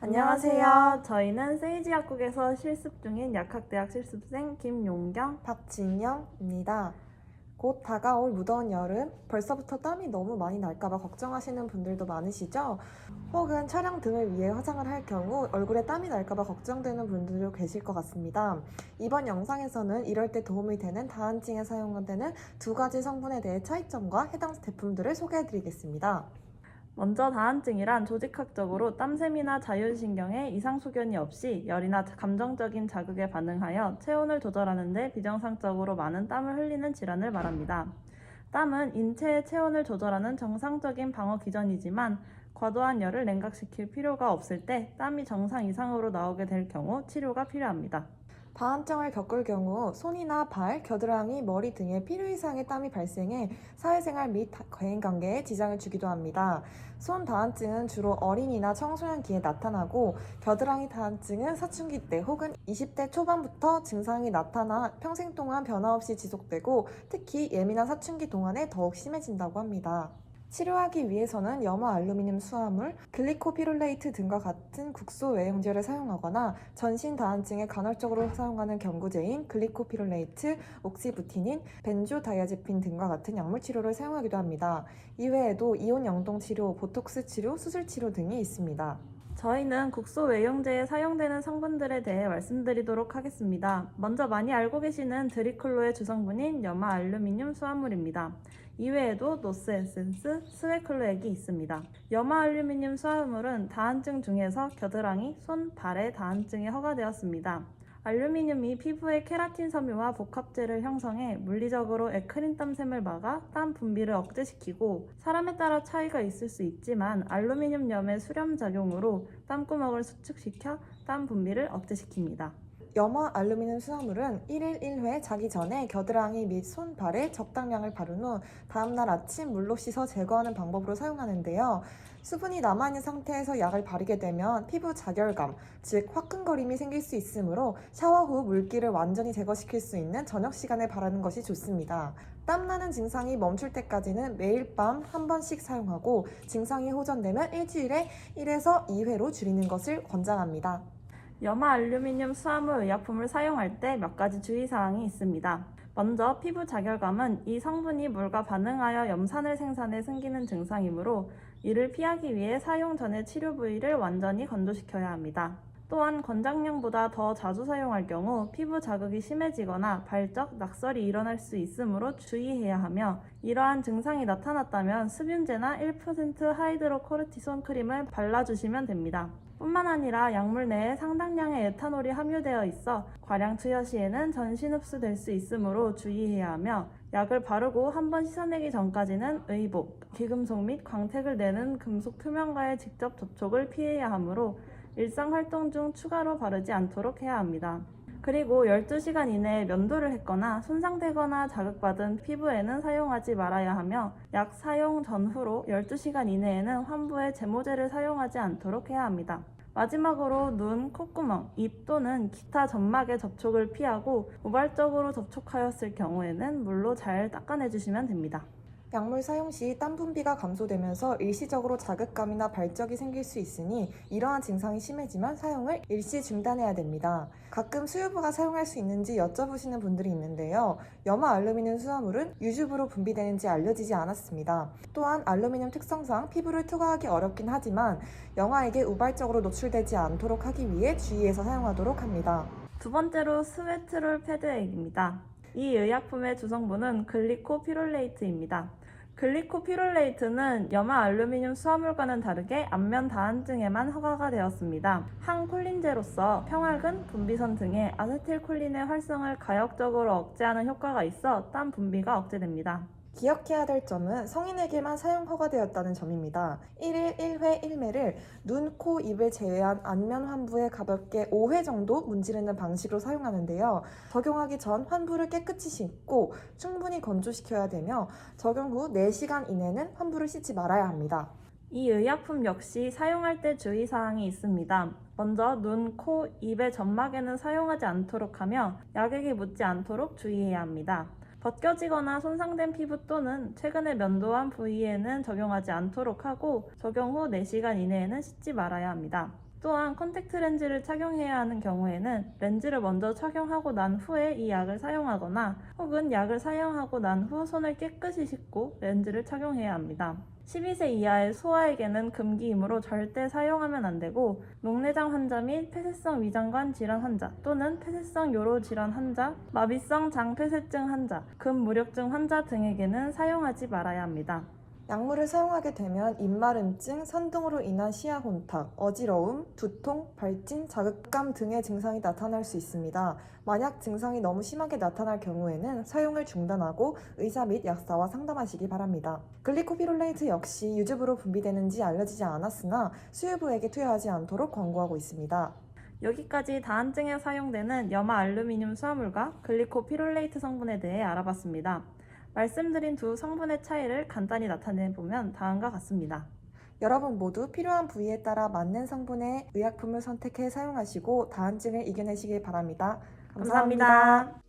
안녕하세요. 저희는 세이지 약국에서 실습 중인 약학대학 실습생 김용경, 박진영입니다. 곧 다가올 무더운 여름, 벌써부터 땀이 너무 많이 날까봐 걱정하시는 분들도 많으시죠? 혹은 촬영 등을 위해 화장을 할 경우 얼굴에 땀이 날까봐 걱정되는 분들도 계실 것 같습니다. 이번 영상에서는 이럴 때 도움이 되는 다한증에 사용되는 두 가지 성분에 대해 차이점과 해당 제품들을 소개해드리겠습니다. 먼저 다한증이란 조직학적으로 땀샘이나 자율신경에 이상 소견이 없이 열이나 감정적인 자극에 반응하여 체온을 조절하는 데 비정상적으로 많은 땀을 흘리는 질환을 말합니다. 땀은 인체의 체온을 조절하는 정상적인 방어 기전이지만 과도한 열을 냉각시킬 필요가 없을 때 땀이 정상 이상으로 나오게 될 경우 치료가 필요합니다. 다한증을 겪을 경우 손이나 발, 겨드랑이, 머리 등에 필요 이상의 땀이 발생해 사회생활 및 대인관계에 지장을 주기도 합니다. 손 다한증은 주로 어린이나 청소년기에 나타나고 겨드랑이 다한증은 사춘기 때 혹은 20대 초반부터 증상이 나타나 평생 동안 변화 없이 지속되고 특히 예민한 사춘기 동안에 더욱 심해진다고 합니다. 치료하기 위해서는 염화 알루미늄 수화물, 글리코피롤레이트 등과 같은 국소 외형제를 사용하거나 전신 다한증에 간헐적으로 사용하는 경구제인 글리코피롤레이트, 옥시부티닌, 벤조다이아제핀 등과 같은 약물 치료를 사용하기도 합니다. 이외에도 이온 영동 치료, 보톡스 치료, 수술 치료 등이 있습니다. 저희는 국소 외용제에 사용되는 성분들에 대해 말씀드리도록 하겠습니다. 먼저 많이 알고 계시는 드리클로의 주성분인 염화 알루미늄 수화물입니다. 이외에도 노스 에센스, 스웨클로액이 있습니다. 염화 알루미늄 수화물은 다한증 중에서 겨드랑이, 손, 발의 다한증에 허가되었습니다. 알루미늄이 피부의 케라틴 섬유와 복합재를 형성해 물리적으로 에크린 땀샘을 막아 땀 분비를 억제시키고 사람에 따라 차이가 있을 수 있지만 알루미늄염의 수렴 작용으로 땀구멍을 수축시켜 땀 분비를 억제시킵니다. 염화 알루미늄 수화물은 1일 1회 자기 전에 겨드랑이 및 손, 발에 적당량을 바른 후 다음날 아침 물로 씻어 제거하는 방법으로 사용하는데요. 수분이 남아있는 상태에서 약을 바르게 되면 피부 자결감, 즉 화끈거림이 생길 수 있으므로 샤워 후 물기를 완전히 제거시킬 수 있는 저녁 시간에 바르는 것이 좋습니다. 땀나는 증상이 멈출 때까지는 매일 밤 한 번씩 사용하고 증상이 호전되면 일주일에 1에서 2회로 줄이는 것을 권장합니다. 염화 알루미늄 수화물 의약품을 사용할 때 몇 가지 주의사항이 있습니다. 먼저 피부 자결감은 이 성분이 물과 반응하여 염산을 생산해 생기는 증상이므로 이를 피하기 위해 사용 전에 치료 부위를 완전히 건조시켜야 합니다. 또한 권장량보다 더 자주 사용할 경우 피부 자극이 심해지거나 발적, 낙설이 일어날 수 있으므로 주의해야 하며 이러한 증상이 나타났다면 수분제나 1% 하이드로코르티손 크림을 발라주시면 됩니다. 뿐만 아니라 약물 내에 상당량의 에탄올이 함유되어 있어 과량 투여 시에는 전신 흡수될 수 있으므로 주의해야 하며 약을 바르고 한번 씻어내기 전까지는 의복, 기금속 및 광택을 내는 금속 표면과의 직접 접촉을 피해야 하므로 일상 활동 중 추가로 바르지 않도록 해야 합니다. 그리고 12시간 이내에 면도를 했거나 손상되거나 자극받은 피부에는 사용하지 말아야 하며 약 사용 전후로 12시간 이내에는 환부에 제모제를 사용하지 않도록 해야 합니다. 마지막으로 눈, 콧구멍, 입 또는 기타 점막의 접촉을 피하고 우발적으로 접촉하였을 경우에는 물로 잘 닦아내주시면 됩니다. 약물 사용 시 땀 분비가 감소되면서 일시적으로 자극감이나 발적이 생길 수 있으니 이러한 증상이 심해지면 사용을 일시 중단해야 됩니다. 가끔 수유부가 사용할 수 있는지 여쭤보시는 분들이 있는데요. 염화 알루미늄 수화물은 유주부로 분비되는지 알려지지 않았습니다. 또한 알루미늄 특성상 피부를 투과하기 어렵긴 하지만 영하에게 우발적으로 노출되지 않도록 하기 위해 주의해서 사용하도록 합니다. 두 번째로 스웨트롤 패드액입니다. 이 의약품의 주성분은 글리코피롤레이트입니다. 글리코피롤레이트는 염화 알루미늄 수화물과는 다르게 안면 다한증에만 허가가 되었습니다. 항콜린제로서 평활근, 분비선 등의 아세틸콜린의 활성을 가역적으로 억제하는 효과가 있어 땀 분비가 억제됩니다. 기억해야 될 점은 성인에게만 사용 허가되었다는 점입니다. 1일 1회 1매를 눈, 코, 입을 제외한 안면 환부에 가볍게 5회 정도 문지르는 방식으로 사용하는데요. 적용하기 전 환부를 깨끗이 씻고 충분히 건조시켜야 되며 적용 후 4시간 이내는 환부를 씻지 말아야 합니다. 이 의약품 역시 사용할 때 주의사항이 있습니다. 먼저 눈, 코, 입의 점막에는 사용하지 않도록 하며 약액이 묻지 않도록 주의해야 합니다. 벗겨지거나 손상된 피부 또는 최근에 면도한 부위에는 적용하지 않도록 하고 적용 후 4시간 이내에는 씻지 말아야 합니다. 또한 컨택트 렌즈를 착용해야 하는 경우에는 렌즈를 먼저 착용하고 난 후에 이 약을 사용하거나 혹은 약을 사용하고 난 후 손을 깨끗이 씻고 렌즈를 착용해야 합니다. 12세 이하의 소아에게는 금기이므로 절대 사용하면 안 되고 녹내장 환자 및 폐쇄성 위장관 질환 환자 또는 폐쇄성 요로 질환 환자, 마비성 장폐쇄증 환자, 금무력증 환자 등에게는 사용하지 말아야 합니다. 약물을 사용하게 되면 입마름증, 선등으로 인한 시야 혼탁, 어지러움, 두통, 발진, 자극감 등의 증상이 나타날 수 있습니다. 만약 증상이 너무 심하게 나타날 경우에는 사용을 중단하고 의사 및 약사와 상담하시기 바랍니다. 글리코피롤레이트 역시 유즙으로 분비되는지 알려지지 않았으나 수유부에게 투여하지 않도록 권고하고 있습니다. 여기까지 다한증에 사용되는 염화 알루미늄 수화물과 글리코피롤레이트 성분에 대해 알아봤습니다. 말씀드린 두 성분의 차이를 간단히 나타내 보면 다음과 같습니다. 여러분 모두 필요한 부위에 따라 맞는 성분의 의약품을 선택해 사용하시고 다한증을 이겨내시길 바랍니다. 감사합니다.